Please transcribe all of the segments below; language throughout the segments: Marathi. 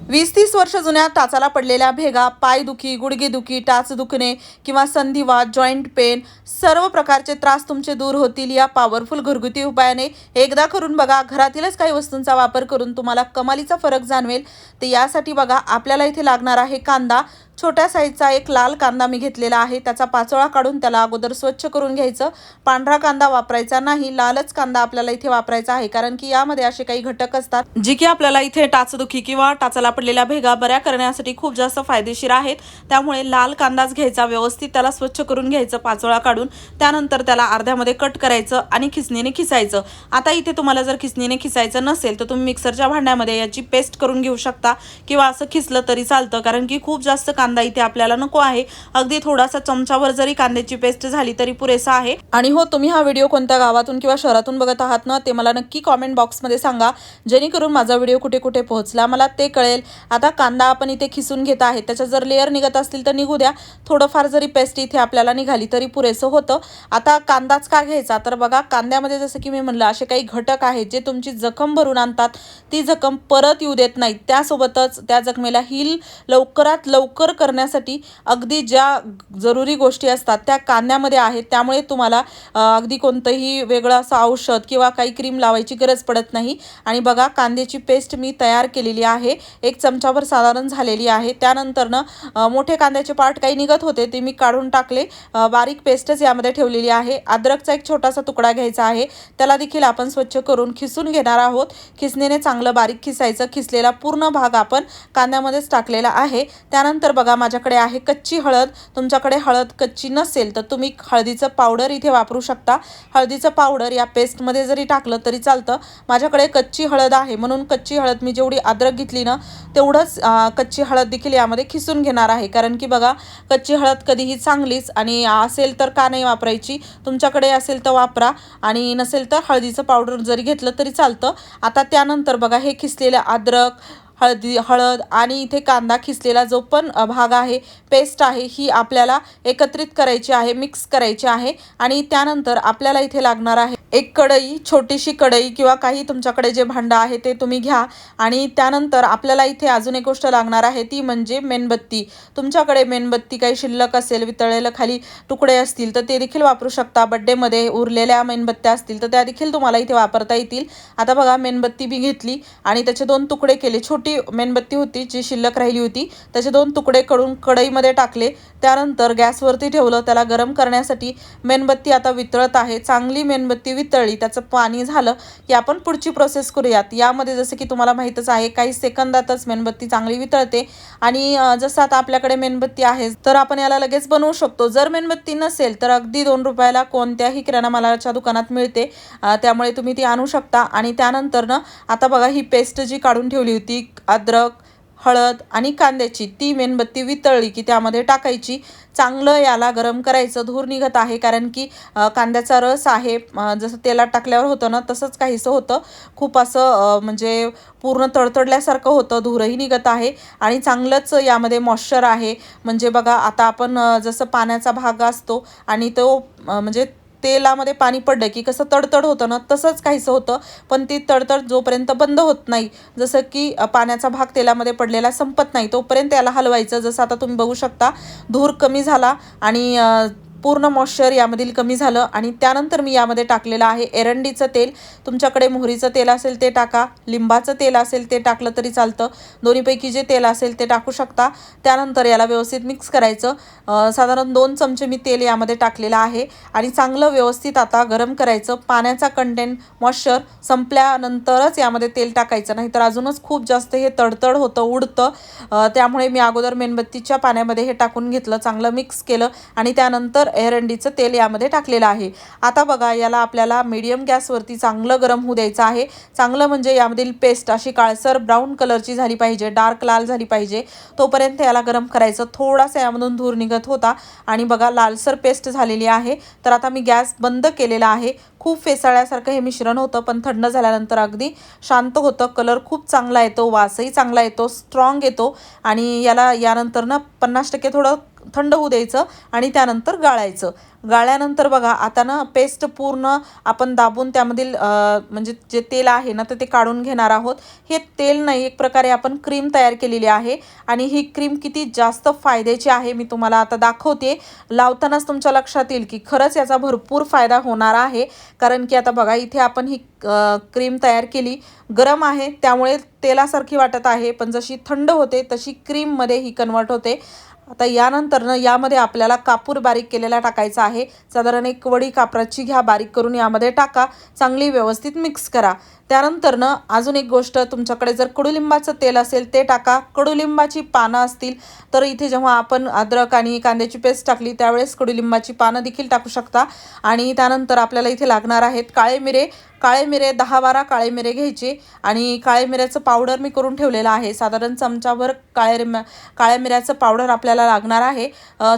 20-30 वर्ष जुन्या टाचाला पडलेल्या भेगा, पायदुखी, गुडघेदुखी, टाच दुखणे किंवा संधिवात, जॉईंट पेन सर्व प्रकारचे त्रास तुमचे दूर होतील या पॉवरफुल घरगुती उपायाने. एकदा करून बघा. घरातीलच काही वस्तूंचा वापर करून तुम्हाला कमालीचा फरक जाणवेल. तर यासाठी बघा आपल्याला इथे लागणार आहे कांदा. छोट्या साईजचा एक लाल कांदा मी घेतलेला आहे. त्याचा पाचोळा काढून त्याला अगोदर स्वच्छ करून घ्यायचं. पांढरा कांदा वापरायचा नाही, लालच कांदा आपल्याला इथे वापरायचा आहे, कारण की यामध्ये असे काही घटक असतात जी की आपल्याला इथे टाचदुखी किंवा टाचाला पडलेल्या भेगा बऱ्या करण्यासाठी खूप जास्त फायदेशीर आहेत. त्यामुळे लाल कांदाच घ्यायचा, व्यवस्थित त्याला स्वच्छ करून घ्यायचं पाचोळा काढून. त्यानंतर त्याला अर्ध्यामध्ये कट करायचं आणि खिसणीने खिसायचं. आता इथे तुम्हाला जर खिसणीने खिसायचं नसेल तर तुम्ही मिक्सरच्या भांड्यामध्ये याची पेस्ट करून घेऊ शकता किंवा असं खिसलं तरी चालतं, कारण की खूप जास्त कांदा इथे आपल्याला नको आहे. अगदी थोडासा चमचाभर जरी कांद्याची पेस्ट झाली तरी पुरेसा आहे. आणि हो, तुम्ही हा व्हिडिओ कोणत्या गावातून किंवा शहरातून बघत आहात ना, ते मला नक्की कॉमेंट बॉक्समध्ये सांगा, जेणेकरून माझा व्हिडिओ कुठे कुठे पोहोचला मला ते कळेल. आता कांदा आपण इथे खिसून घेत आहे. त्याच्या जर लेअर निघत असतील तर निघू द्या. थोडंफार जरी पेस्ट इथे आपल्याला निघाली तरी पुरेसं होतं. आता कांदाच का घ्यायचा, तर बघा कांद्यामध्ये जसं की मी म्हणलं असे काही घटक आहेत जे तुमची जखम भरून आणतात, ती जखम परत येऊ देत नाहीत. त्यासोबतच त्या जखमेला हील लवकरात लवकर करण्यासाठी अगदी ज्या जरुरी गोष्टी असतात त्या कांद्यामध्ये आहेत. त्यामुळे तुम्हाला अगदी कोणतंही वेगळं असं औषध किंवा काही क्रीम लावायची गरज पडत नाही. आणि बघा कांद्याची पेस्ट मी तयार केलेली आहे. 1 चमचाभर साधारण झालेली आहे. त्यानंतर मोठे कांद्याचे पार्ट काही निघत होते ते मी काढून टाकले. बारीक पेस्टच यामध्ये ठेवलेली आहे. अद्रकचा एक छोटासा तुकडा घ्यायचा आहे. त्याला देखील आपण स्वच्छ करून खिसून घेणार आहोत. खिसणीने चांगलं बारीक खिसायचं. खिसलेला पूर्ण भाग आपण कांद्यामध्येच टाकलेला आहे. त्यानंतर बघा माझ्याकडे आहे कच्ची हळद. तुमच्याकडे हळद कच्ची नसेल तर तुम्ही हळदीचं पावडर इथे वापरू शकता. हळदीचं पावडर या पेस्टमध्ये जरी टाकलं तरी चालतं. माझ्याकडे कच्ची हळद आहे म्हणून कच्ची हळद मी जेवढी अद्रक घेतली ना तेवढंच कच्ची हळद देखील यामध्ये खिसून घेणार आहे. कारण की बघा कच्ची हळद कधीही चांगलीच, आणि असेल तर का नाही वापरायची, तुमच्याकडे असेल तर वापरा आणि नसेल तर हळदीचं पावडर जरी घेतलं तरी चालतं. आता त्यानंतर बघा हे खिसलेलं अद्रक, हळद आणि इथे कांदा खिसलेला जो पण भाग आहे, पेस्ट आहे, ही आपल्याला एकत्रित करायची आहे, मिक्स करायची आहे. आणि त्यानंतर आपल्याला इथे लागणार आहे एक कढई, छोटीशी कढई किंवा काही तुमच्याकडे जे भांडं आहे ते तुम्ही घ्या. आणि त्यानंतर आपल्याला इथे अजून एक गोष्ट लागणार आहे ती म्हणजे मेणबत्ती. तुमच्याकडे मेणबत्ती काही शिल्लक असेल, वितळलेलं खाली तुकडे असतील तर ते देखील वापरू शकता. बड्डेमध्ये उरलेल्या मेणबत्त्या असतील तर त्या देखील तुम्हाला इथे वापरता येतील. आता बघा मेणबत्ती मी घेतली आणि त्याचे 2 तुकडे केले. छोटी मेणबत्ती होती जी शिल्लक राहिली होती, त्याचे 2 तुकडे करून कढईमध्ये टाकले. त्यानंतर गॅसवरती ठेवलं त्याला गरम करण्यासाठी. मेणबत्ती आता वितळत आहे. चांगली मेणबत्ती वितळली, त्याचं पाणी झालं की आपण पुढची प्रोसेस करूयात. यामध्ये जसं की तुम्हाला माहीतच आहे काही सेकंदातच मेणबत्ती चांगली वितळते. आणि जसं आता आपल्याकडे मेणबत्ती आहे तर आपण याला लगेच बनवू शकतो. जर मेणबत्ती नसेल तर अगदी 2 रुपयाला कोणत्याही किराणा मालाच्या दुकानात मिळते, त्यामुळे तुम्ही ती आणू शकता. आणि त्यानंतर आता बघा ही पेस्ट जी काढून ठेवली होती अद्रक, हळद आणि कांद्याची, ती मेणबत्ती वितळली की त्यामध्ये टाकायची. चांगलं याला गरम करायचं. धूर निघत आहे कारण की कांद्याचा रस आहे. जसं तेलात टाकल्यावर होतं ना तसंच काहीसं होतं. खूप असं म्हणजे पूर्ण तडतडल्यासारखं होतं. धूरही निघत आहे आणि चांगलंच यामध्ये मॉइश्चर आहे. म्हणजे बघा आता आपण जसं पाण्याचा भाग असतो आणि तो म्हणजे तेलामध्ये पाणी पडलं की कसं तडतड होतं ना तसंच काहीसं होतं. पण ती तडतड जोपर्यंत बंद होत नाही, जसं की पाण्याचा भाग तेलामध्ये पडलेला संपत नाही, तोपर्यंत याला हलवायचं. जसं आता तुम्ही बघू शकता धूर कमी झाला आणि पूर्ण मॉइश्चर यामधील कमी झालं. आणि त्यानंतर मी यामध्ये टाकलेलं आहे एरंडीचं तेल. तुमच्याकडे मोहरीचं तेल असेल ते टाका, लिंबाचं तेल असेल ते टाकलं तरी चालतं. दोन्हीपैकी जे तेल असेल ते टाकू शकता. त्यानंतर याला व्यवस्थित मिक्स करायचं. साधारण 2 चमचे मी तेल यामध्ये टाकलेलं आहे आणि चांगलं व्यवस्थित आता गरम करायचं. पाण्याचा कंटेंट मॉइश्चर संपल्यानंतरच यामध्ये तेल टाकायचं, नाहीतर अजूनच खूप जास्त हे तडतड होतं, उडतं. त्यामुळे मी अगोदर मेणबत्तीच्या पाण्यामध्ये हे टाकून घेतलं, चांगलं मिक्स केलं आणि त्यानंतर एरंडीचं तेल यामध्ये टाकलेलं आहे. आता बघा याला आपल्याला मीडियम गॅसवरती चांगलं गरम होऊ द्यायचं आहे. चांगलं म्हणजे यामधील पेस्ट अशी काळसर ब्राऊन कलरची झाली पाहिजे, डार्क लाल झाली पाहिजे, तोपर्यंत याला गरम करायचं. थोडासा यामधून धूर निघत होता आणि बघा लालसर पेस्ट झालेली आहे. तर आता मी गॅस बंद केलेला आहे. खूप फेसाळ्यासारखं हे मिश्रण होतं, पण थंड झाल्यानंतर अगदी शांत होतं. कलर खूप चांगला येतो, वासही चांगला येतो, स्ट्रॉंग येतो. आणि याला यानंतर 50% थोडं थंड होऊ द्यायचं आणि त्यानंतर गाळायचं. गाळल्यानंतर बघा आता ना पेस्ट पूर्ण आपण दाबून त्यामधील म्हणजे जे तेल आहे ना तर ते काढून घेणार आहोत. हे तेल नाही, एक प्रकारे आपण क्रीम तयार केलेली आहे आणि ही क्रीम किती जास्त फायद्याची आहे मी तुम्हाला आता दाखवते. लावतानाच तुमच्या लक्षात येईल की खरंच याचा भरपूर फायदा होणार आहे. कारण की आता बघा इथे आपण ही क्रीम तयार केली, गरम आहे त्यामुळे तेलासारखी वाटत आहे, पण जशी थंड होते तशी क्रीममध्ये ही कन्वर्ट होते. आता यानंतर ना यामध्ये आपल्याला कापूर बारीक केलेला टाकायचा आहे. साधारण एक वडी कापराची घ्या, बारीक करून यामध्ये टाका, चांगली व्यवस्थित मिक्स करा. त्यानंतर ना अजून एक गोष्ट, तुमच्याकडे जर कडुलिंबाचं तेल असेल ते टाका. कडुलिंबाची पानं असतील तर इथे जेव्हा आपण अद्रक आणि कांद्याची पेस्ट टाकली त्यावेळेस कडुलिंबाची पानं देखील टाकू शकता. आणि त्यानंतर आपल्याला इथे लागणार आहेत काळे मिरे. काळे मिरे 10-12 काळे मिरे घ्यायचे आणि काळे मिऱ्याचं पावडर मी करून ठेवलेलं आहे. साधारण चमचाभर काळ्या मिऱ्याचं पावडर आपल्याला लागणार आहे.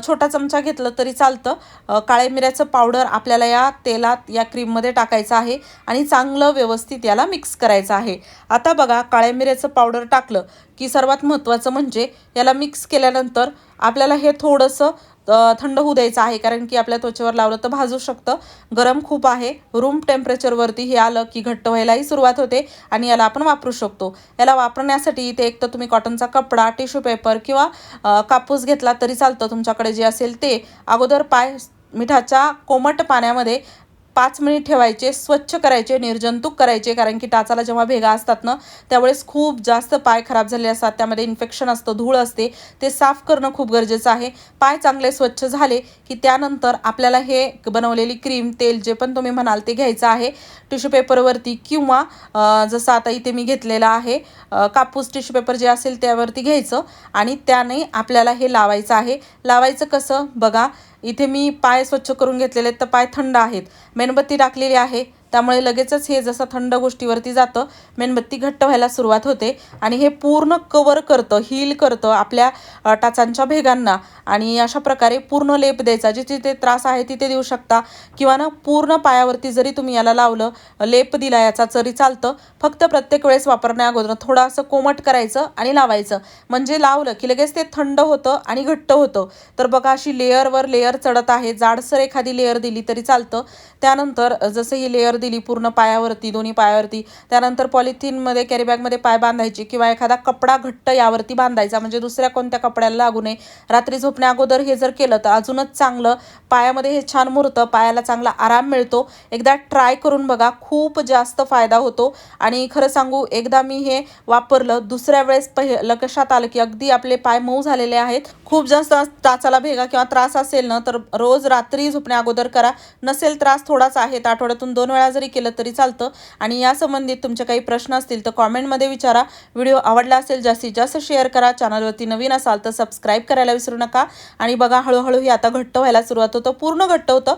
छोटा चमचा घेतलं तरी चालतं. काळे मिऱ्याचं पावडर आपल्याला या तेलात या क्रीममध्ये टाकायचं आहे आणि चांगलं व्यवस्थित याला मिक्स करायचं आहे. आता बघा काळ्या मिऱ्याचं पावडर टाकलं की सर्वात महत्त्वाचं म्हणजे याला मिक्स केल्यानंतर आपल्याला हे थोडंसं थंड होऊ द्यायचं आहे. कारण की आपल्या त्वचेवर लावलं तर भाजू शकतं, गरम खूप आहे. रूम टेम्परेचरवरती हे आलं की घट्ट व्हायलाही सुरुवात होते आणि याला आपण वापरू शकतो. याला वापरण्यासाठी इथे एक तर तुम्ही कॉटनचा कपडा, टिश्यू पेपर किंवा कापूस घेतला तरी चालतं, तुमच्याकडे जे असेल ते. अगोदर पाय मिठाच्या कोमट पाण्यामध्ये 5 मिनिट ठेवायचे, स्वच्छ करायचे, निर्जंतुक करायचे. कारण की टाचाला जेव्हा भेगा असतात ना त्यावेळेस खूप जास्त पाय खराब झाले असतात, त्यामध्ये इन्फेक्शन असतं, धूळ असते, ते साफ करणं खूप गरजेचं आहे. पाय चांगले स्वच्छ झाले की त्यानंतर आपल्याला हे बनवलेली क्रीम, तेल जे पण तुम्ही म्हणाल ते घ्यायचं आहे. टिश्यू पेपरवरती किंवा जसं आता इथे मी घेतलेला आहे कापूस टिश्यू पेपर जे असेल त्यावरती घ्यायचं आणि त्याने आपल्याला हे लावायचं आहे. लावायचं कसं बघा, इथे मी पाय स्वच्छ करून घेतलेले आहेत तर पाय थंड आहेत. मेणबत्ती टाकलेली आहे त्यामुळे लगेचच हे जसं थंड गोष्टीवरती जातं, मेणबत्ती घट्ट व्हायला सुरुवात होते आणि हे पूर्ण कवर करतं, हील करतं आपल्या टाचांच्या भेगांना. आणि अशा प्रकारे पूर्ण लेप द्यायचा. जिथे जिथे त्रास आहे तिथे देऊ शकता किंवा ना पूर्ण पायावरती जरी तुम्ही याला लावलं, लेप दिला याचा तरी चालतं. फक्त प्रत्येक वेळेस वापरण्या अगोदर थोडं असं कोमट करायचं आणि लावायचं, म्हणजे लावलं की लगेच ते थंड होतं आणि घट्ट होतं. तर बघा अशी लेअरवर लेअर चढत आहे. जाडसर एखादी लेअर दिली तरी चालतं. त्यानंतर जसं ही लेअर दिली पूर्ण पायावरती, दोन्ही पायावरती, त्यानंतर पॉलिथिनमध्ये कॅरीबॅगमध्ये पाय बांधायचे किंवा एखादा कपडा घट्ट यावरती बांधायचा, म्हणजे दुसऱ्या कोणत्या कपड्याला लागू नये. रात्री झोपण्या अगोदर हे जर केलं तर अजूनच चांगलं. पायामध्ये हे छान मुरतं, पायाला चांगला आराम मिळतो. एकदा ट्राय करून बघा, खूप जास्त फायदा होतो. आणि खरं सांगू, एकदा मी हे वापरलं, दुसऱ्या वेळेस लक्षात आलं की अगदी आपले पाय मऊ झालेले आहेत. खूप जास्त टाचाला भेगा किंवा त्रास असेल ना तर रोज रात्री झोपण्या अगोदर करा. नसेल त्रास थोडाच आहे तर आठवड्यातून 2 वेळा जरी केलं तरी चालतं. आणि या संबंधित तुमचे काही प्रश्न असतील तर कॉमेंटमध्ये विचारा. व्हिडिओ आवडला असेल जास्तीत जास्त शेअर करा. चॅनलवरती नवीन असाल तर सबस्क्राईब करायला विसरू नका. आणि बघा हळूहळू हे आता घट्ट व्हायला सुरुवात होतं, पूर्ण घट्ट होतं,